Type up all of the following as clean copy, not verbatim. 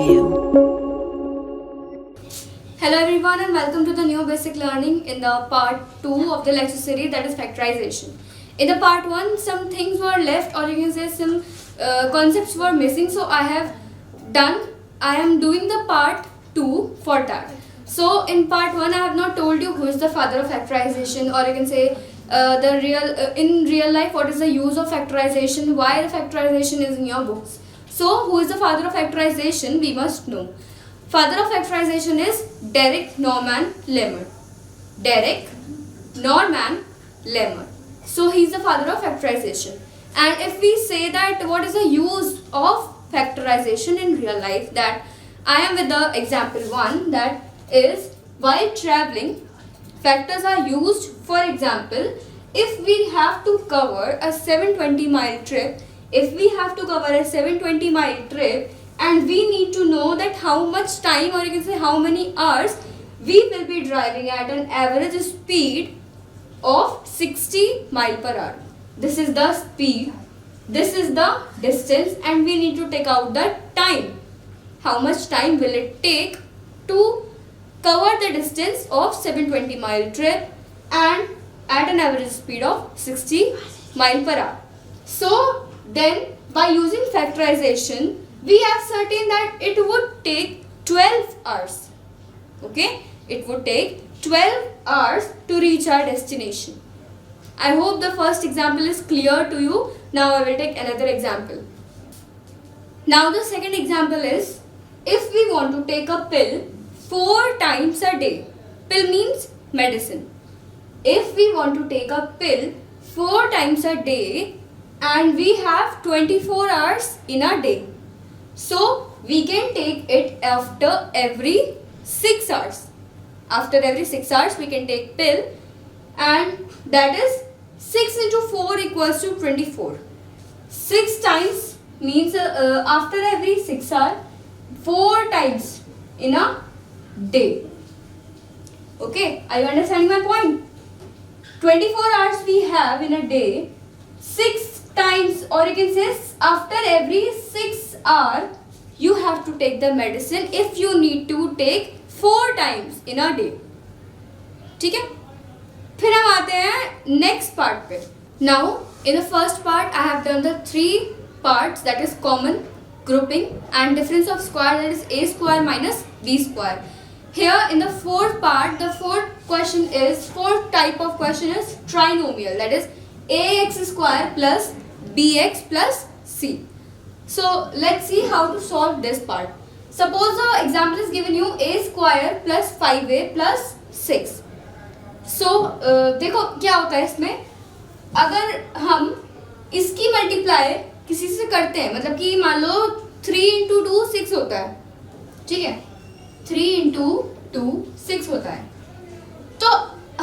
you. Hello everyone and welcome to the new basic learning in the part 2 of the lecture series, that is factorization. In the part 1 some things were left, or you can say some concepts were missing, so I am doing the part 2 for that. So in part 1 I have not told you who is the father of factorization, or you can say in real life what is the use of factorization, why the factorization is in your books. So who is the father of factorization we must know. Father of factorization is Derek Norman Lemmer. Derek Norman Lemmer. So he is the father of factorization. And if we say that what is the use of factorization in real life, that I am with the example 1, that is while traveling factors are used. For example, if we have to cover a 720-mile trip, and we need to know that how much time, or you can say how many hours we will be driving at an average speed of 60 mile per hour. This is the speed, this is the distance, and we need to take out the time. How much time will it take to cover the distance of 720 mile trip and at an average speed of 60 mile per hour. So then by using factorization we are certain that it would take 12 hours. Okay, it would take 12 hours to reach our destination. I hope the first example is clear to you. Now I will take another example. Now the second example is, if we want to take a pill 4 times a day. Pill means medicine. If we want to take a pill 4 times a day and we have 24 hours in a day, so we can take it after every 6 hours. After every 6 hours we can take pill, and that is 6 into 4 equals to 24. 6 times means after every 6 hours, 4 times in a day. Okay, are you understanding my point? 24 hours we have in a day. 6 times, or you can say after every 6 hours you have to take the medicine if you need to take 4 times in a day. ठीक है, फिर हम आते हैं next part पे. Now in the first part I have done the 3 parts, that is common, grouping and difference of square, that is a square minus b square. Here in the fourth part, the fourth type of question is trinomial, that is ax square plus bx plus c. So let's see how to solve this part. Suppose the example is given you a square plus 5a plus 6. So देखो क्या होता है इसमें, अगर हम इसकी multiply किसी से करते हैं, मतलब कि मान लो 3 into 2 6 होता है, ठीक है, 3 into 2 6 होता है. तो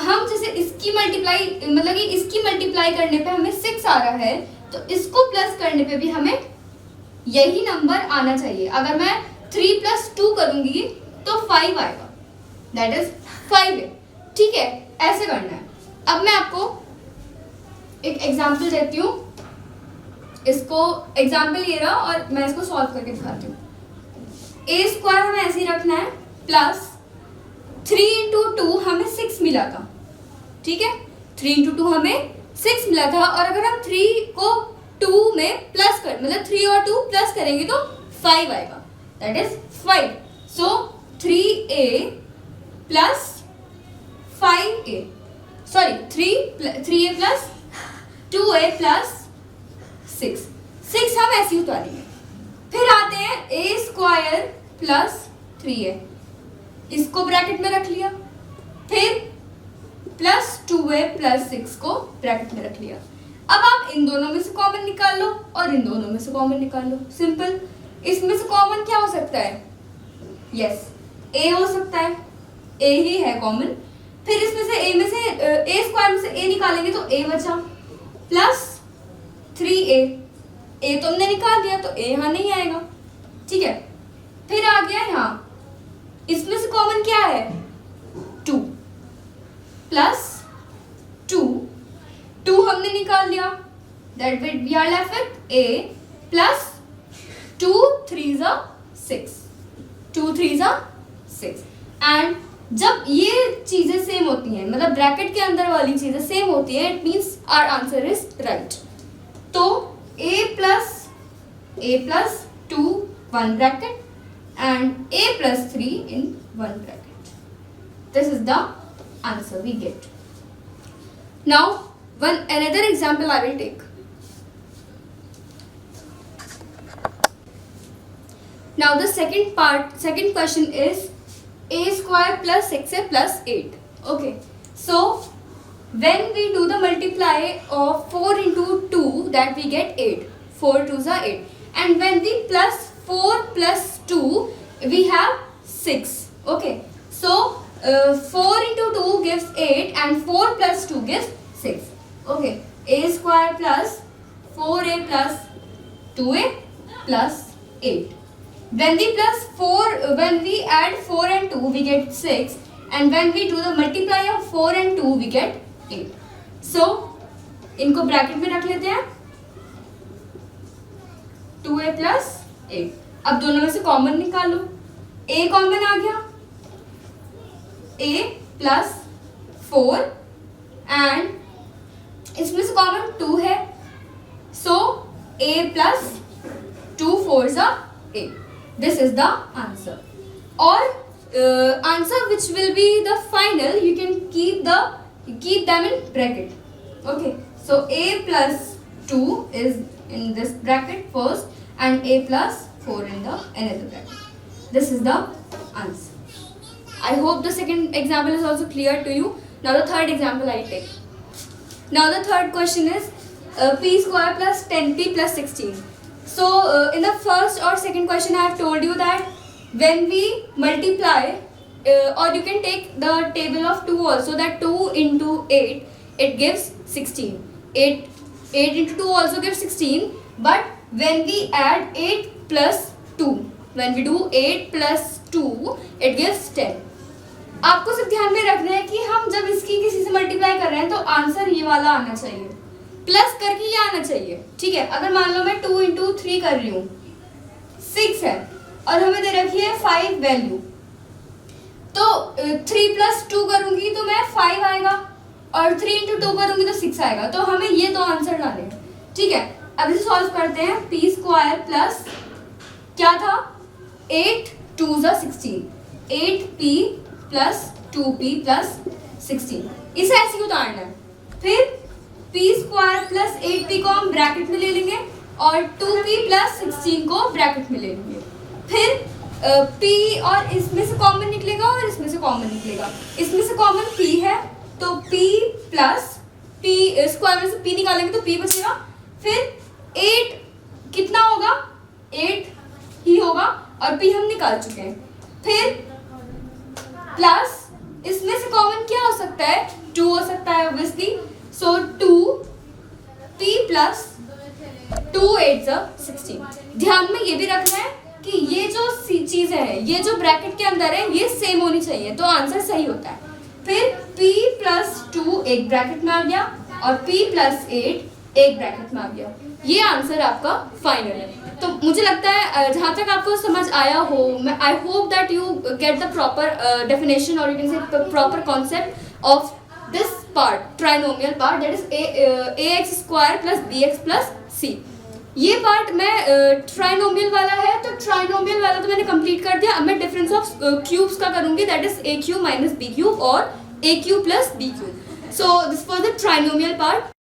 हम जैसे इसकी मल्टीप्लाई, मतलब कि इसकी मल्टीप्लाई करने पे हमें 6 आ रहा है, तो इसको प्लस करने पे भी हमें यही नंबर आना चाहिए. अगर मैं 3 plus 2 करूंगी तो 5 आएगा, दैट इज 5 है. ठीक है, ऐसे करना है. अब मैं आपको एक एग्जाम्पल देती हूँ. इसको एग्जाम्पल ये रहा और मैं इसको सॉल्व करके दिखाती हूँ. ए स्क्वायर हमें ऐसे ही रखना है, प्लस 3 into 2 हमें 6 मिला था. ठीक है, 3 into 2 हमें 6 मिला था, और अगर हम 3 को 2 में प्लस कर, मतलब 3 और 2 प्लस करेंगे तो 5 आएगा, that is 5. So 3a plus 5a, sorry 3a plus 2a plus 6 हम ऐसे ही उतारेंगे. फिर आते हैं a स्क्वायर प्लस 3a, इसको ब्रैकेट में रख लिया, फिर प्लस 2a प्लस 6 को ब्रैकेट में रख लिया. अब आप इन दोनों में से कॉमन निकाल लो और इन दोनों में से कॉमन निकाल लो. सिंपल. इसमें से कॉमन क्या हो सकता है? यस, a हो सकता है, a ही है कॉमन. फिर इसमें से a में से a स्क्वायर में से a निकालेंगे तो a बचा, प्लस 3a. a तो हमने निकाल दिया तो a यहाँ नहीं आएगा. ठीक है, फिर आ गया यहाँ, इसमें से कॉमन क्या है? 2 प्लस 2 हमने निकाल लिया, that we are left with a plus 2 3s are 6. 2 3 6। And जब ये चीजें सेम होती हैं, मतलब ब्रैकेट के अंदर वाली चीजें सेम होती हैं, it means our answer is right. तो a plus 2 1 bracket and a plus 3 in 1 bracket. This is the answer we get. Now another example I will take. Now the second question is a square plus 6a plus 8. Okay, so when we do the multiply of 4 into 2, that we get 8. 4 2s are 8. And when we plus 4 plus 2, we have 6. Okay, so 4 into 2 gives 8 and 4 plus 2 gives 6. Okay, a square plus 4a plus 2a plus 8. When we add 4 and 2, we get 6. And when we do the multiply of 4 and 2, we get 8. So इनको bracket में रख लेते हैं, 2a plus 8। अब दोनों में से common निकालो, a कॉमन आ गया, a plus 4 एंड इसमें से कॉमन 2 है, so a plus 2 4s are 8. This is the answer. Or answer which will be the final, you can keep them in bracket. Okay, so a plus 2 is in this bracket first and a plus 4 in the another bracket. This is the answer. I hope the second example is also clear to you. Now the third example I take. Now the third question is p square plus 10p plus 16. So in the first or second question I have told you that when we multiply, or you can take the table of 2 also, that 2 into 8 it gives 16. 8 into 2 also gives 16, but when we add 8 plus 2, when we do 8 plus 2, it gives 10. आपको सिर्फ ध्यान में रखना है कि हम जब इसकी किसी से मल्टीप्लाई कर रहे हैं तो आंसर ये वाला आना चाहिए, प्लस करके ये आना चाहिए, ठीक है। अगर मान लो मैं 2 into 3 कर रही हूँ, 6 है और हमें दे रखी है 5 वैल्यू, तो 3 plus 2 करूंगी तो मैं 5 आएगा और 3 into 2 करूंगी तो 6 आएगा, तो हमें ये दो आंसर डाले हैं, ठीक है। अब इसे सॉल्व करते हैं। p स्क्वायर प्लस क्या था, 8 2s are 16, 8p plus 2p plus 16, इसे ऐसे ही उतारना है। फिर p स्क्वायर प्लस 8p को हम ब्रैकेट में ले लेंगे और 2p प्लस 16 को ब्रैकेट में ले लेंगे। फिर p और इसमें से कॉमन निकलेगा और इसमें से कॉमन निकलेगा, इसमें से कॉमन p है तो p प्लस p स्क्वायर में से p निकालेंगे तो p बचेगा। फिर 8 कितना होगा, 8 ही होगा और p हम निकाल चुके हैं। फिर प्लस इसमें से कॉमन क्या हो सकता है, 2 हो सकता है obviously, so 2p plus 2 8s are 16। ध्यान में ये भी रखना है कि ये जो चीजें हैं, ये जो ब्रैकेट के अंदर है, ये सेम होनी चाहिए तो आंसर सही होता है। फिर p plus 2 एक ब्रैकेट में आ गया और p plus 8 एक ब्रैकेट में आ गया, ये आंसर आपका फाइनल है। तो मुझे लगता है जहाँ तक आपको समझ आया हो, मैं I hope that you get the proper definition और you can say proper concept of this part, trinomial part, that is ax square plus bx plus c। ये पार्ट मैं ट्राइनोमियल वाला है, तो ट्राइनोमियल वाला तो मैंने कंप्लीट कर दिया। अब मैं डिफरेंस ऑफ क्यूब्स का करूंगी, that is a cube minus b cube और a cube plus b cube. So this was the trinomial part.